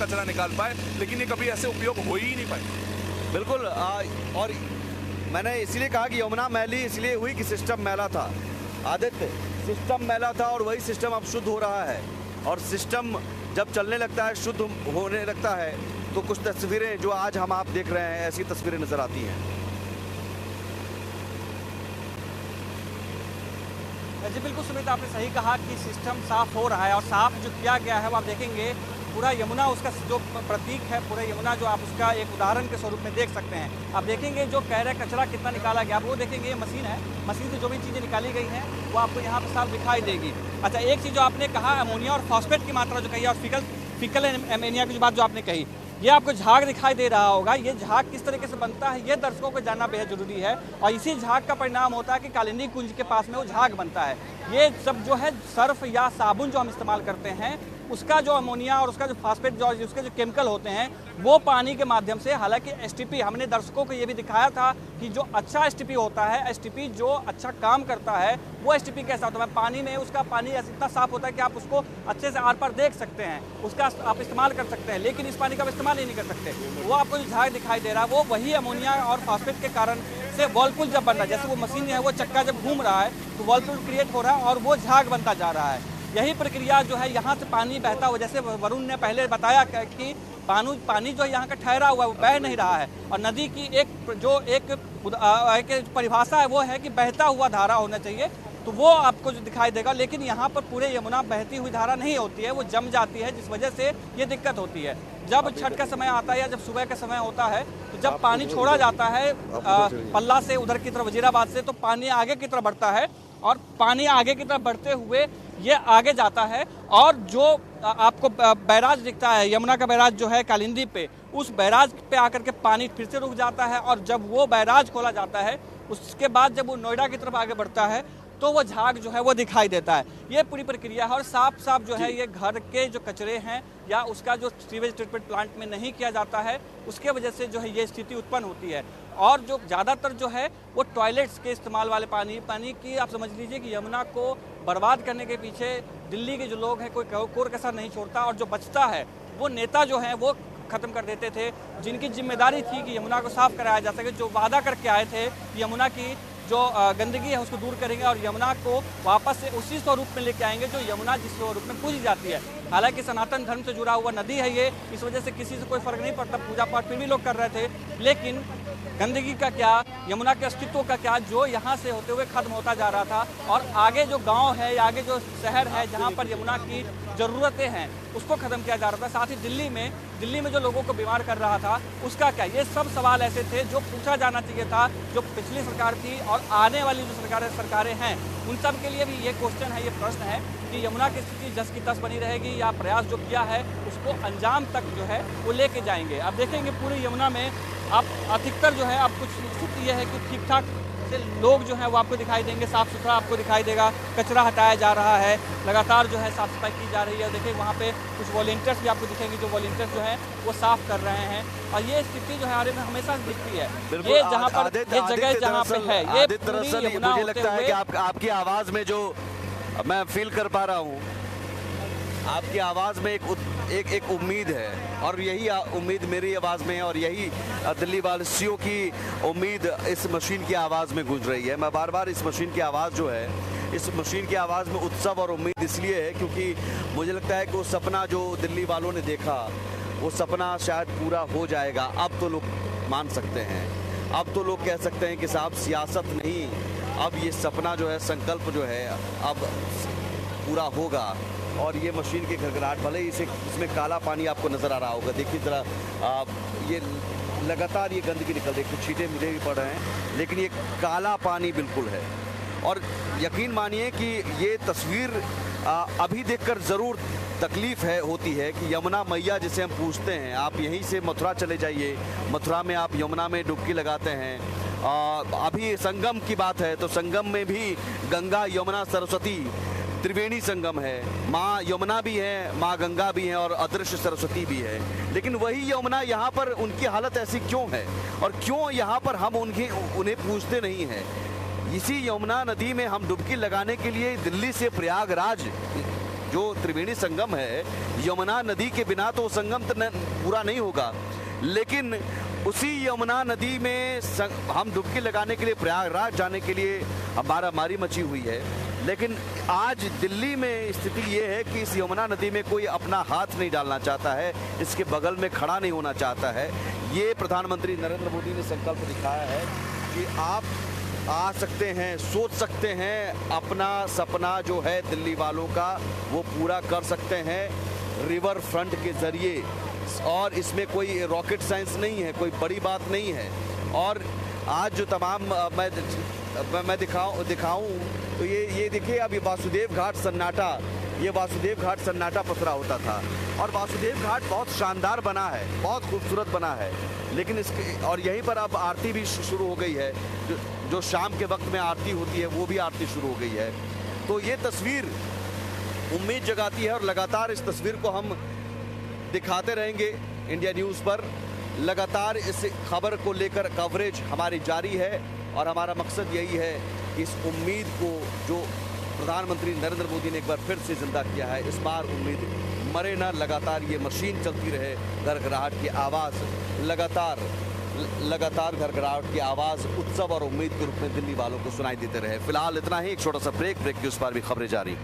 कचरा निकाल पाए, लेकिन ये कभी ऐसे उपयोग हो ही नहीं पाए। बिल्कुल। और मैंने इसलिए कहा कि यमुना मैली इसलिए हुई कि सिस्टम मैला था। आदित्य, सिस्टम मैला था और वही सिस्टम अब शुद्ध हो रहा है। और सिस्टम जब चलने लगता है, शुद्ध होने लगता है, तो कुछ तस्वीरें जो आज हम आप देख रहे हैं, ऐसी तस्वीरें नजर आती हैं। जी बिल्कुल सुमित, आपने सही कहा कि सिस्टम साफ हो रहा है और साफ जो किया गया है वो आप देखेंगे पूरा यमुना उसका जो प्रतीक है, पूरा यमुना जो आप उसका एक उदाहरण के स्वरूप में देख सकते हैं। आप देखेंगे जो कह रहे कचरा कितना निकाला गया, आप वो देखेंगे ये मशीन है, मशीन से जो भी चीज़ें निकाली गई हैं वो आपको यहाँ पर साफ दिखाई देगी। अच्छा, एक चीज़ जो आपने कहा अमोनिया और फॉस्फेट की मात्रा जो कही और फिकल एमोनिया की जो बात जो आपने कही, ये आपको झाग दिखाई दे रहा होगा। ये झाग किस तरीके से बनता है ये दर्शकों को जानना बेहद जरूरी है और इसी झाग का परिणाम होता है कि कालिंदी कुंज के पास में वो झाग बनता है। ये सब जो है सर्फ या साबुन जो हम इस्तेमाल करते हैं उसका जो अमोनिया और उसका जो फास्फेट जो उसके जो केमिकल होते हैं वो पानी के माध्यम से, हालांकि एसटीपी हमने दर्शकों को ये भी दिखाया था कि जो अच्छा एसटीपी होता है, एसटीपी जो अच्छा काम करता है वो एसटीपी कैसा होता है, पानी में उसका पानी इतना साफ होता है कि आप उसको अच्छे से आर पार देख सकते हैं, उसका आप इस्तेमाल कर सकते हैं। लेकिन इस पानी का आप इस्तेमाल ही नहीं कर सकते। वो आपको जो झाग दिखाई दे रहा है वो वही अमोनिया और फास्फेट के कारण से वर्लपुल जब बन रहा है, जैसे वो मशीन है वो चक्का जब घूम रहा है तो वर्लपुल क्रिएट हो रहा है और वो झाग बनता जा रहा है। यही प्रक्रिया जो है यहाँ से पानी बहता हुआ, जैसे वरुण ने पहले बताया कि पानी जो यहाँ का ठहरा हुआ है वो बह नहीं रहा है और नदी की एक परिभाषा है वो है कि बहता हुआ धारा होना चाहिए, तो वो आपको जो दिखाई देगा। लेकिन यहाँ पर पूरे यमुना बहती हुई धारा नहीं होती है, वो जम जाती है, जिस वजह से ये दिक्कत होती है। जब छठ का समय आता है या जब सुबह का समय होता है तो जब पानी छोड़ा जाता है पल्ला से उधर की तरफ वजीराबाद से, तो पानी आगे की तरफ बढ़ता है और पानी आगे की तरफ बढ़ते हुए ये आगे जाता है और जो आपको बैराज दिखता है, यमुना का बैराज जो है कालिंदी पे, उस बैराज पे आकर के पानी फिर से रुक जाता है और जब वो बैराज खोला जाता है उसके बाद जब वो नोएडा की तरफ आगे बढ़ता है तो वो झाग जो है वो दिखाई देता है। ये पूरी प्रक्रिया है और साफ साफ जो है ये घर के जो कचरे हैं या उसका जो सीवेज ट्रीटमेंट प्लांट में नहीं किया जाता है उसके वजह से जो है ये स्थिति उत्पन्न होती है। और जो ज़्यादातर जो है वो टॉयलेट्स के इस्तेमाल वाले पानी की आप समझ लीजिए कि यमुना को बर्बाद करने के पीछे दिल्ली के जो लोग हैं कोई कोर कसर नहीं छोड़ता और जो बचता है वो नेता जो हैं वो खत्म कर देते थे, जिनकी जिम्मेदारी थी कि यमुना को साफ कराया जा सके, जो वादा करके आए थे कि यमुना की जो गंदगी है उसको दूर करेंगे और यमुना को वापस से उसी स्वरूप में लेके आएंगे जो यमुना जिस स्वरूप में पूजी जाती है। हालांकि सनातन धर्म से जुड़ा हुआ नदी है ये, इस वजह से किसी से कोई फर्क नहीं पड़ता, पूजा पाठ फिर भी लोग कर रहे थे। लेकिन गंदगी का क्या, यमुना के अस्तित्व का क्या, जो यहाँ से होते हुए खत्म होता जा रहा था और आगे जो गांव है या आगे जो शहर है जहाँ पर यमुना की ज़रूरतें हैं उसको ख़त्म किया जा रहा था। साथ ही दिल्ली में जो लोगों को बीमार कर रहा था उसका क्या, ये सब सवाल ऐसे थे जो पूछा जाना चाहिए था, जो पिछली सरकार थी और आने वाली जो सरकारें हैं उन सब के लिए भी ये क्वेश्चन है, ये प्रश्न है कि यमुना की स्थिति जस की तस बनी रहेगी या प्रयास जो किया है उसको अंजाम तक जो है वो लेके जाएंगे। अब देखेंगे पूरी यमुना में आप अधिकतर जो है आप कुछ स्थिति ये है कि ठीक ठाक से लोग जो हैं वो आपको दिखाई देंगे, साफ़ सुथरा आपको दिखाई देगा, कचरा हटाया जा रहा है, लगातार जो है साफ़ सफाई की जा रही है। देखिए वहाँ पे कुछ वॉलंटियर्स भी आपको दिखेंगे जो वॉलंटियर्स जो हैं वो साफ़ कर रहे हैं और ये स्थिति जो है हमारे में हमेशा दिखती है। ये जहाँ पर ये जगह जहाँ पे है ये पूरी यमुना होते हुए आपकी आवाज़ में जो मैं फील कर पा रहा हूँ, आपकी आवाज़ में एक उम्मीद है और यही उम्मीद मेरी आवाज़ में है और यही दिल्ली वासियों की उम्मीद इस मशीन की आवाज़ में गूंज रही है। मैं बार बार इस मशीन की आवाज़ जो है, इस मशीन की आवाज़ में उत्सव और उम्मीद इसलिए है क्योंकि मुझे लगता है कि वो सपना जो दिल्ली वालों ने देखा वो सपना शायद पूरा हो जाएगा। अब तो लोग मान सकते हैं, अब तो लोग कह सकते हैं कि साहब सियासत नहीं, अब ये सपना जो है, संकल्प जो है अब पूरा होगा। और ये मशीन की घरघराहट, भले ही इसमें काला पानी आपको नज़र आ रहा होगा, देखिए ज़रा ये लगातार ये गंदगी निकल रही है, कुछ छींटे मुझे भी पड़ रहे हैं, लेकिन ये काला पानी बिल्कुल है। और यकीन मानिए कि ये तस्वीर अभी देखकर ज़रूर तकलीफ़ होती है कि यमुना मैया जिसे हम पूछते हैं, आप यहीं से मथुरा चले जाइए, मथुरा में आप यमुना में डुबकी लगाते हैं। अभी संगम की बात है तो संगम में भी गंगा यमुना सरस्वती त्रिवेणी संगम है, माँ यमुना भी है, माँ गंगा भी है और अदृश्य सरस्वती भी है। लेकिन वही यमुना यहाँ पर उनकी हालत ऐसी क्यों है और क्यों यहाँ पर हम उन्हें पूछते नहीं हैं। इसी यमुना नदी में हम डुबकी लगाने के लिए दिल्ली से प्रयागराज जो त्रिवेणी संगम है, यमुना नदी के बिना तो संगम तो पूरा नहीं होगा, लेकिन उसी यमुना नदी में हम डुबकी लगाने के लिए प्रयागराज जाने के लिए हमारा मारी मची हुई है। लेकिन आज दिल्ली में स्थिति ये है कि इस यमुना नदी में कोई अपना हाथ नहीं डालना चाहता है, इसके बगल में खड़ा नहीं होना चाहता है। ये प्रधानमंत्री नरेंद्र मोदी ने संकल्प दिखाया है कि आप आ सकते हैं, सोच सकते हैं, अपना सपना जो है दिल्ली वालों का वो पूरा कर सकते हैं रिवर फ्रंट के जरिए। और इसमें कोई रॉकेट साइंस नहीं है, कोई बड़ी बात नहीं है। और आज जो तमाम मैं दिखाऊं तो ये देखिए, अब ये वासुदेव घाट सन्नाटा, ये वासुदेव घाट सन्नाटा पसरा होता था और वासुदेव घाट बहुत शानदार बना है, बहुत खूबसूरत बना है। लेकिन इसके और यहीं पर अब आरती भी शुरू हो गई है, जो शाम के वक्त में आरती होती है वो भी आरती शुरू हो गई है। तो ये तस्वीर उम्मीद जगाती है और लगातार इस तस्वीर को हम दिखाते रहेंगे इंडिया न्यूज़ पर। लगातार इस खबर को लेकर कवरेज हमारी जारी है और हमारा मकसद यही है कि इस उम्मीद को जो प्रधानमंत्री नरेंद्र मोदी ने एक बार फिर से जिंदा किया है, इस बार उम्मीद मरे ना, लगातार ये मशीन चलती रहे, घरघराहट की आवाज़ लगातार घरघराहट की आवाज़ उत्सव और उम्मीद के रूप में दिल्ली वालों को सुनाई देते रहे। फिलहाल इतना ही, एक छोटा सा ब्रेक के उस पर भी खबरें जारी हैं।